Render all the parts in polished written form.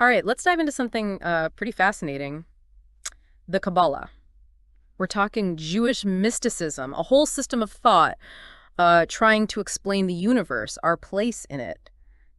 All right, let's dive into something pretty fascinating, the Kabbalah. We're talking Jewish mysticism, a whole system of thought trying to explain the universe, our place in it.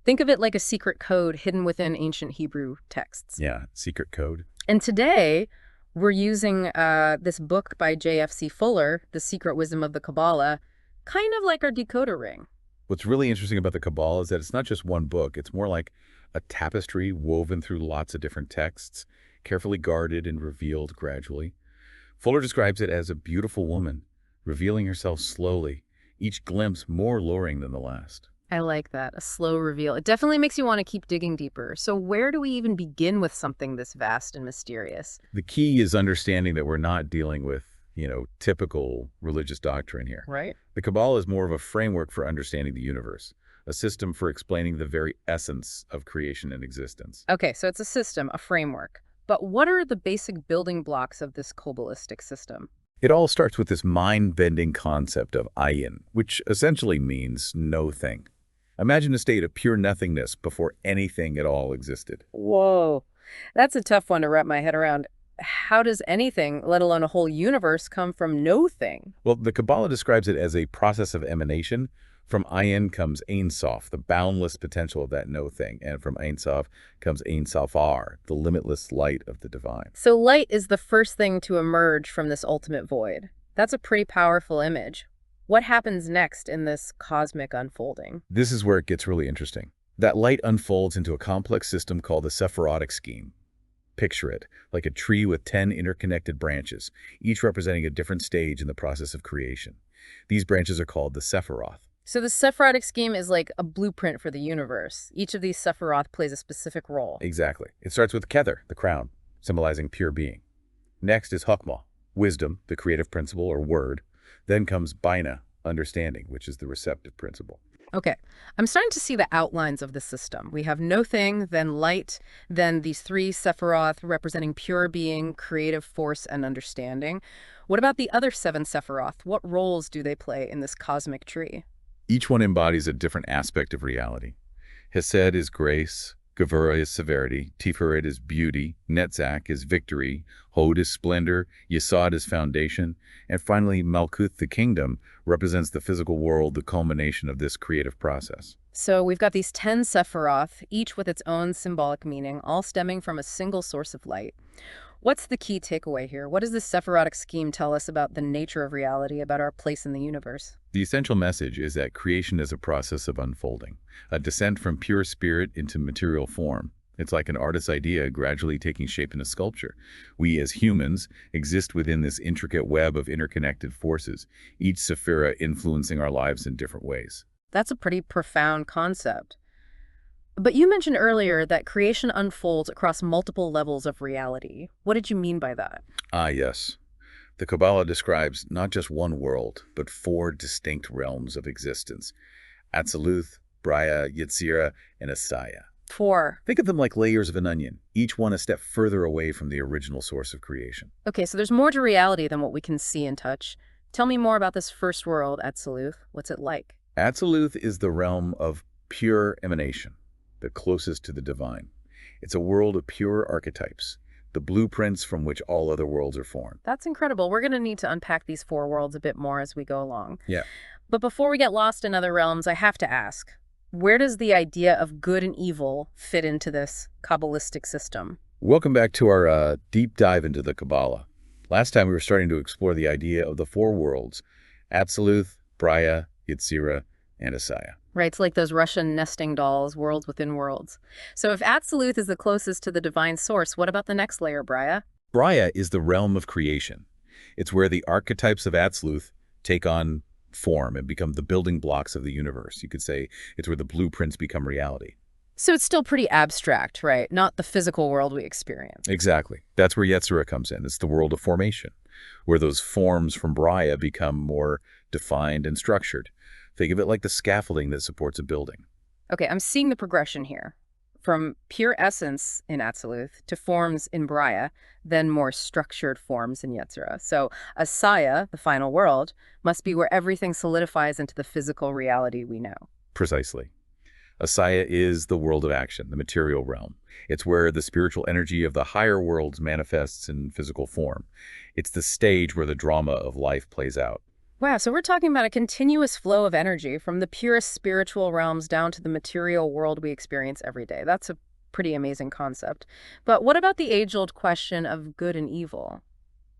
Think of it like a secret code hidden within ancient Hebrew texts. Yeah, secret code. And today, we're using this book by J.F.C. Fuller, The Secret Wisdom of the Kabbalah, kind of like our decoder ring. What's really interesting about the Kabbalah is that it's not just one book. It's more like a tapestry woven through lots of different texts, carefully guarded and revealed gradually. Fuller describes it as a beautiful woman, revealing herself slowly, each glimpse more alluring than the last. I like that, a slow reveal. It definitely makes you want to keep digging deeper. So where do we even begin with something this vast and mysterious? The key is understanding that we're not dealing with, typical religious doctrine here. Right? The Kabbalah is more of a framework for understanding the universe, a system for explaining the very essence of creation and existence. Okay, so it's a system, a framework. But what are the basic building blocks of this Kabbalistic system? It all starts with this mind-bending concept of ayin, which essentially means no thing. Imagine a state of pure nothingness before anything at all existed. Whoa, that's a tough one to wrap my head around. How does anything, let alone a whole universe, come from no thing? Well, the Kabbalah describes it as a process of emanation. From ayin comes Ein Sof, the boundless potential of that no thing, and from Ein Sof comes Ein Sofar, the limitless light of the divine. So light is the first thing to emerge from this ultimate void. That's a pretty powerful image. What happens next in this cosmic unfolding? This is where it gets really interesting. That light unfolds into a complex system called the Sephirotic scheme. Picture it like a tree with 10 interconnected branches, each representing a different stage in the process of creation. These branches are called the Sephiroth. So the Sephirotic scheme is like a blueprint for the universe. Each of these Sephiroth plays a specific role. Exactly. It starts with Kether, the crown, symbolizing pure being. Next is Chokmah, wisdom, the creative principle or word. Then comes Bina, understanding, which is the receptive principle. Okay, I'm starting to see the outlines of the system. We have no thing, then light, then these three Sephiroth representing pure being, creative force, and understanding. What about the other seven Sephiroth? What roles do they play in this cosmic tree? Each one embodies a different aspect of reality. Hesed is grace, Gevurah is severity, Tiferet is beauty, Netzach is victory, Hod is splendor, Yesod is foundation, and finally Malkuth, the kingdom, represents the physical world, the culmination of this creative process. So we've got these 10 Sephiroth, each with its own symbolic meaning, all stemming from a single source of light. What's the key takeaway here? What does this Sephirotic scheme tell us about the nature of reality, about our place in the universe? The essential message is that creation is a process of unfolding, a descent from pure spirit into material form. It's like an artist's idea gradually taking shape in a sculpture. We, as humans, exist within this intricate web of interconnected forces, each sephira influencing our lives in different ways. That's a pretty profound concept. But you mentioned earlier that creation unfolds across multiple levels of reality. What did you mean by that? Ah, yes. The Kabbalah describes not just one world, but 4 distinct realms of existence: Atziluth, Braya, Yetzirah, and Asaya. 4. Think of them like layers of an onion, each one a step further away from the original source of creation. Okay, so there's more to reality than what we can see and touch. Tell me more about this first world, Atziluth. What's it like? Atziluth is the realm of pure emanation, the closest to the divine. It's a world of pure archetypes, the blueprints from which all other worlds are formed. That's incredible. We're going to need to unpack these 4 worlds a bit more as we go along. Yeah. But before we get lost in other realms, I have to ask, where does the idea of good and evil fit into this Kabbalistic system? Welcome back to our deep dive into the Kabbalah. Last time we were starting to explore the idea of the 4 worlds: Atziluth, Braya, Yetzirah, and Asaya. Right, it's like those Russian nesting dolls, worlds within worlds. So if Atziluth is the closest to the divine source, what about the next layer, Braya? Braya is the realm of creation. It's where the archetypes of Atziluth take on form and become the building blocks of the universe. You could say it's where the blueprints become reality. So it's still pretty abstract, right? Not the physical world we experience. Exactly. That's where Yetzirah comes in. It's the world of formation, where those forms from Braya become more defined and structured. Think of it like the scaffolding that supports a building. Okay, I'm seeing the progression here. From pure essence in Atziluth to forms in Braya, then more structured forms in Yetzirah. So Asaya, the final world, must be where everything solidifies into the physical reality we know. Precisely. Asaya is the world of action, the material realm. It's where the spiritual energy of the higher worlds manifests in physical form. It's the stage where the drama of life plays out. Wow, so we're talking about a continuous flow of energy from the purest spiritual realms down to the material world we experience every day. That's a pretty amazing concept. But what about the age-old question of good and evil?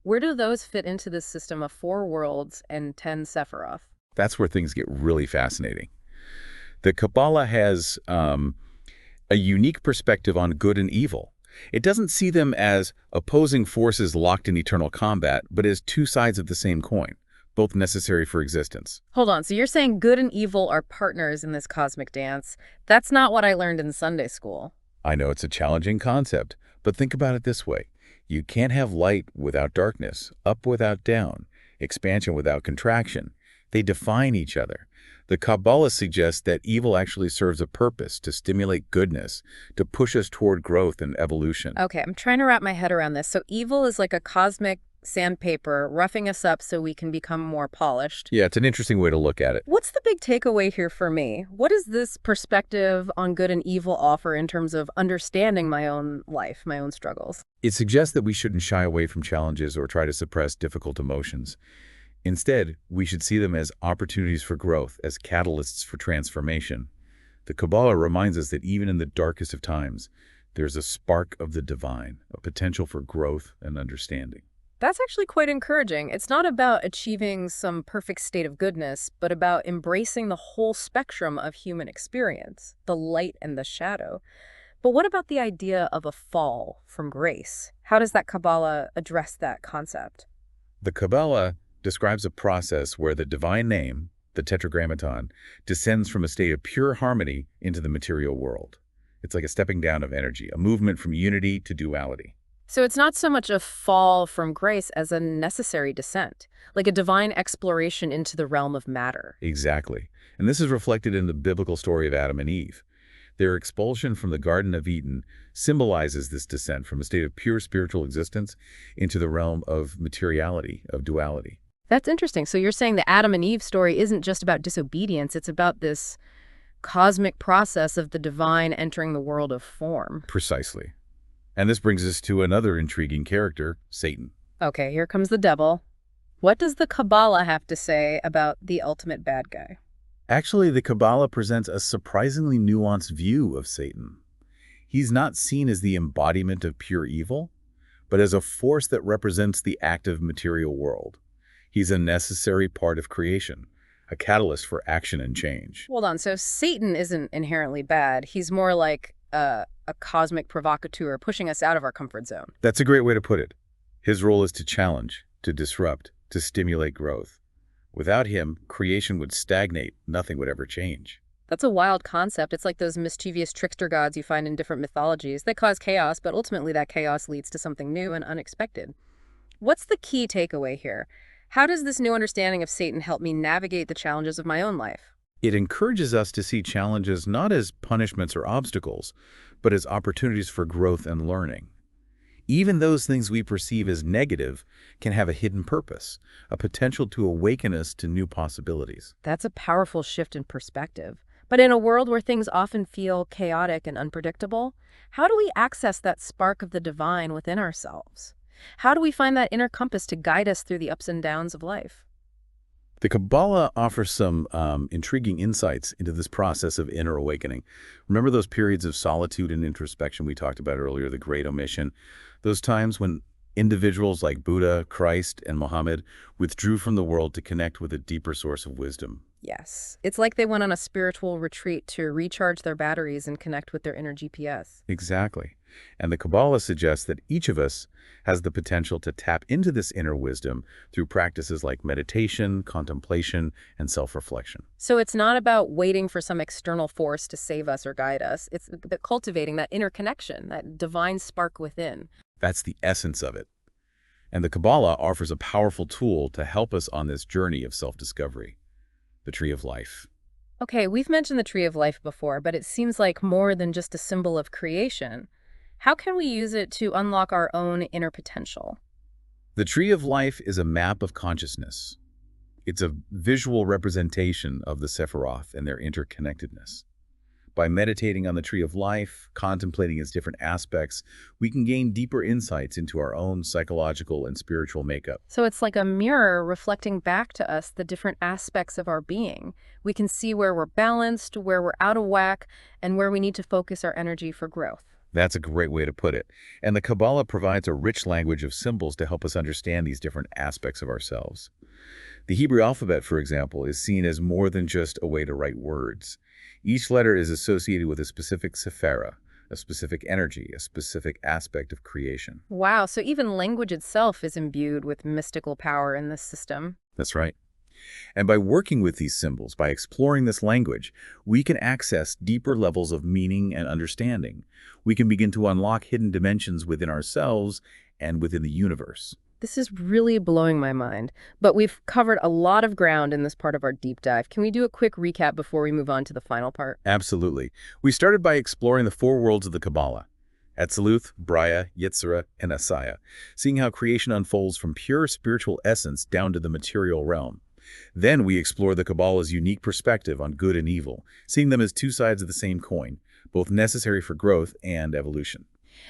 Where do those fit into this system of four worlds and 10 Sephiroth? That's where things get really fascinating. The Kabbalah has a unique perspective on good and evil. It doesn't see them as opposing forces locked in eternal combat, but as two sides of the same coin, both necessary for existence. Hold on, so you're saying good and evil are partners in this cosmic dance? That's not what I learned in Sunday school. I know it's a challenging concept, but think about it this way. You can't have light without darkness, up without down, expansion without contraction. They define each other. The Kabbalah suggests that evil actually serves a purpose to stimulate goodness, to push us toward growth and evolution. Okay, I'm trying to wrap my head around this. So evil is like a cosmic sandpaper roughing us up so we can become more polished. Yeah, it's an interesting way to look at it. What's the big takeaway here for me? What does this perspective on good and evil offer in terms of understanding my own life, my own struggles? It suggests that we shouldn't shy away from challenges or try to suppress difficult emotions. Instead, we should see them as opportunities for growth, as catalysts for transformation. The Kabbalah reminds us that even in the darkest of times, there's a spark of the divine, a potential for growth and understanding. That's actually quite encouraging. It's not about achieving some perfect state of goodness, but about embracing the whole spectrum of human experience, the light and the shadow. But what about the idea of a fall from grace? How does that Kabbalah address that concept? The Kabbalah describes a process where the divine name, the Tetragrammaton, descends from a state of pure harmony into the material world. It's like a stepping down of energy, a movement from unity to duality. So it's not so much a fall from grace as a necessary descent, like a divine exploration into the realm of matter. Exactly. And this is reflected in the biblical story of Adam and Eve. Their expulsion from the Garden of Eden symbolizes this descent from a state of pure spiritual existence into the realm of materiality, of duality. That's interesting. So you're saying the Adam and Eve story isn't just about disobedience, it's about this cosmic process of the divine entering the world of form. Precisely. And this brings us to another intriguing character, Satan. Okay, here comes the devil. What does the Kabbalah have to say about the ultimate bad guy? Actually, the Kabbalah presents a surprisingly nuanced view of Satan. He's not seen as the embodiment of pure evil, but as a force that represents the active material world. He's a necessary part of creation, a catalyst for action and change. Hold on, so Satan isn't inherently bad. He's more like a cosmic provocateur pushing us out of our comfort zone. That's a great way to put it. His role is to challenge, to disrupt, to stimulate growth. Without him, creation would stagnate. Nothing would ever change. That's a wild concept. It's like those mischievous trickster gods you find in different mythologies. They cause chaos, but ultimately that chaos leads to something new and unexpected. What's the key takeaway here? How does this new understanding of Satan help me navigate the challenges of my own life? It encourages us to see challenges not as punishments or obstacles, but as opportunities for growth and learning. Even those things we perceive as negative can have a hidden purpose, a potential to awaken us to new possibilities. That's a powerful shift in perspective. But in a world where things often feel chaotic and unpredictable, how do we access that spark of the divine within ourselves? How do we find that inner compass to guide us through the ups and downs of life? The Kabbalah offers some intriguing insights into this process of inner awakening. Remember those periods of solitude and introspection we talked about earlier, the Great Omission? Those times when individuals like Buddha, Christ, and Muhammad withdrew from the world to connect with a deeper source of wisdom. Yes. It's like they went on a spiritual retreat to recharge their batteries and connect with their inner GPS. Exactly. And the Kabbalah suggests that each of us has the potential to tap into this inner wisdom through practices like meditation, contemplation, and self-reflection. So it's not about waiting for some external force to save us or guide us. It's the cultivating that inner connection, that divine spark within. That's the essence of it. And the Kabbalah offers a powerful tool to help us on this journey of self-discovery, the Tree of Life. Okay, we've mentioned the Tree of Life before, but it seems like more than just a symbol of creation. How can we use it to unlock our own inner potential? The Tree of Life is a map of consciousness. It's a visual representation of the Sephiroth and their interconnectedness. By meditating on the tree of life, contemplating its different aspects, we can gain deeper insights into our own psychological and spiritual makeup. So it's like a mirror reflecting back to us the different aspects of our being. We can see where we're balanced, where we're out of whack, and where we need to focus our energy for growth. That's a great way to put it. And the Kabbalah provides a rich language of symbols to help us understand these different aspects of ourselves. The Hebrew alphabet, for example, is seen as more than just a way to write words. Each letter is associated with a specific sephira, a specific energy, a specific aspect of creation. Wow, so even language itself is imbued with mystical power in this system. That's right. And by working with these symbols, by exploring this language, we can access deeper levels of meaning and understanding. We can begin to unlock hidden dimensions within ourselves and within the universe. This is really blowing my mind, but we've covered a lot of ground in this part of our deep dive. Can we do a quick recap before we move on to the final part? Absolutely. We started by exploring the four worlds of the Kabbalah: Atziluth, Braya, Yetzirah, and Asaya, seeing how creation unfolds from pure spiritual essence down to the material realm. Then we explore the Kabbalah's unique perspective on good and evil, seeing them as two sides of the same coin, both necessary for growth and evolution.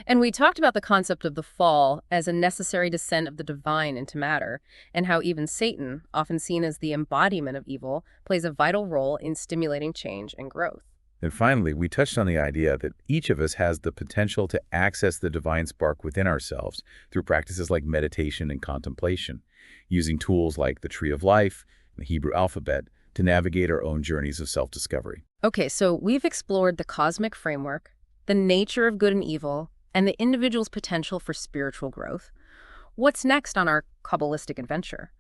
And we talked about the concept of the fall as a necessary descent of the divine into matter, and how even Satan, often seen as the embodiment of evil, plays a vital role in stimulating change and growth. And finally, we touched on the idea that each of us has the potential to access the divine spark within ourselves through practices like meditation and contemplation, using tools like the Tree of Life and the Hebrew alphabet to navigate our own journeys of self-discovery. Okay, so we've explored the cosmic framework, the nature of good and evil, and the individual's potential for spiritual growth. What's next on our Kabbalistic adventure?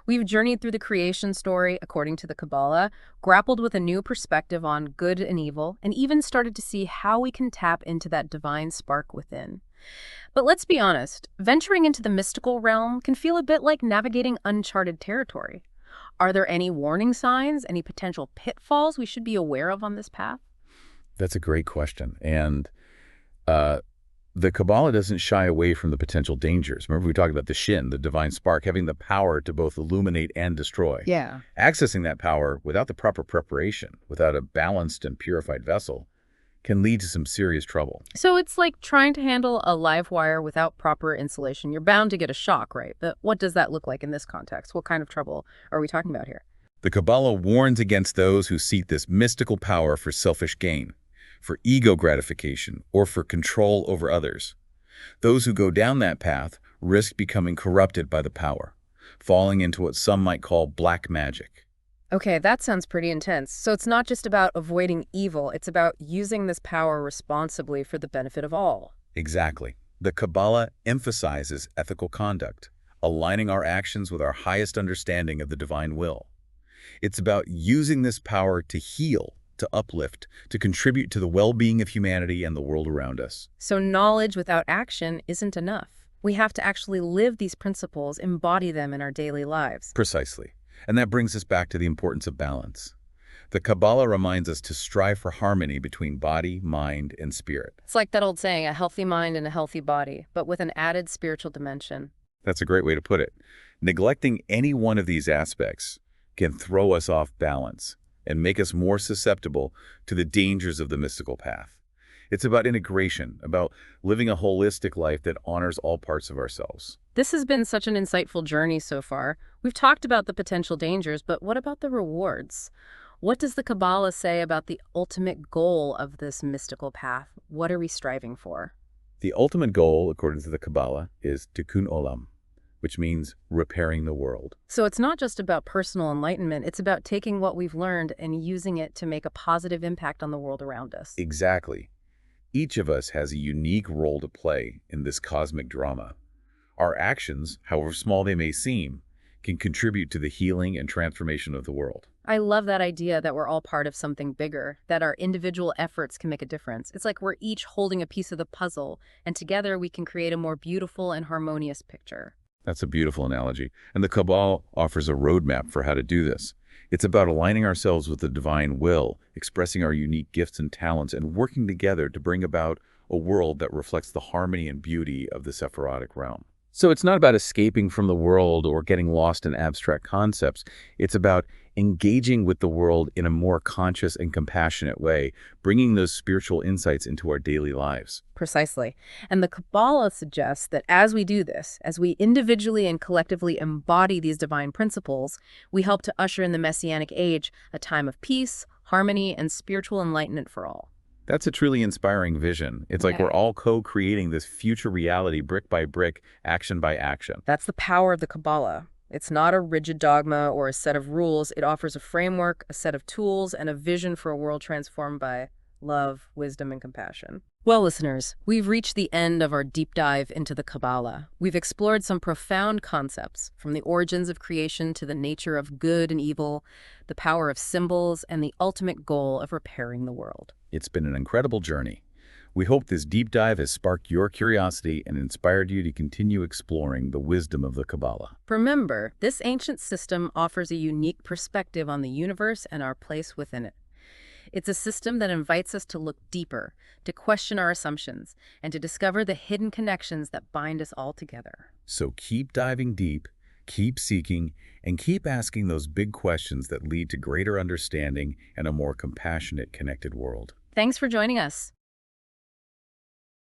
We've journeyed through the creation story according to the Kabbalah, grappled with a new perspective on good and evil, and even started to see how we can tap into that divine spark within. But let's be honest, venturing into the mystical realm can feel a bit like navigating uncharted territory. Are there any warning signs, any potential pitfalls we should be aware of on this path? That's a great question. And the Kabbalah doesn't shy away from the potential dangers. Remember, we talked about the Shin, the divine spark, having the power to both illuminate and destroy. Yeah. Accessing that power without the proper preparation, without a balanced and purified vessel, can lead to some serious trouble. So it's like trying to handle a live wire without proper insulation. You're bound to get a shock, right? But what does that look like in this context? What kind of trouble are we talking about here? The Kabbalah warns against those who seek this mystical power for selfish gain, for ego gratification, or for control over others. Those who go down that path risk becoming corrupted by the power, falling into what some might call black magic. Okay, that sounds pretty intense. So it's not just about avoiding evil, it's about using this power responsibly for the benefit of all. Exactly. The Kabbalah emphasizes ethical conduct, aligning our actions with our highest understanding of the divine will. It's about using this power to heal, to uplift, to contribute to the well-being of humanity and the world around us. So knowledge without action isn't enough. We have to actually live these principles, embody them in our daily lives. Precisely. And that brings us back to the importance of balance. The Kabbalah reminds us to strive for harmony between body, mind, and spirit. It's like that old saying, a healthy mind and a healthy body, but with an added spiritual dimension. That's a great way to put it. Neglecting any one of these aspects can throw us off balance and make us more susceptible to the dangers of the mystical path. It's about integration, about living a holistic life that honors all parts of ourselves. This has been such an insightful journey so far. We've talked about the potential dangers, but what about the rewards? What does the Kabbalah say about the ultimate goal of this mystical path? What are we striving for? The ultimate goal, according to the Kabbalah, is tikkun olam, which means repairing the world. So it's not just about personal enlightenment, it's about taking what we've learned and using it to make a positive impact on the world around us. Exactly. Each of us has a unique role to play in this cosmic drama. Our actions, however small they may seem, can contribute to the healing and transformation of the world. I love that idea that we're all part of something bigger, that our individual efforts can make a difference. It's like we're each holding a piece of the puzzle, and together we can create a more beautiful and harmonious picture. That's a beautiful analogy. And the Kabbalah offers a roadmap for how to do this. It's about aligning ourselves with the divine will, expressing our unique gifts and talents, and working together to bring about a world that reflects the harmony and beauty of the Sephirotic realm. So it's not about escaping from the world or getting lost in abstract concepts. It's about engaging with the world in a more conscious and compassionate way, bringing those spiritual insights into our daily lives. Precisely. And the Kabbalah suggests that as we do this, as we individually and collectively embody these divine principles, we help to usher in the Messianic age, a time of peace, harmony, and spiritual enlightenment for all. That's a truly inspiring vision. It's like Yeah. we're all co-creating this future reality brick by brick, action by action. That's the power of the Kabbalah. It's not a rigid dogma or a set of rules. It offers a framework, a set of tools, and a vision for a world transformed by love, wisdom, and compassion. Well, listeners, we've reached the end of our deep dive into the Kabbalah. We've explored some profound concepts, from the origins of creation to the nature of good and evil, the power of symbols, and the ultimate goal of repairing the world. It's been an incredible journey. We hope this deep dive has sparked your curiosity and inspired you to continue exploring the wisdom of the Kabbalah. Remember, this ancient system offers a unique perspective on the universe and our place within it. It's a system that invites us to look deeper, to question our assumptions, and to discover the hidden connections that bind us all together. So keep diving deep, keep seeking, and keep asking those big questions that lead to greater understanding and a more compassionate, connected world. Thanks for joining us.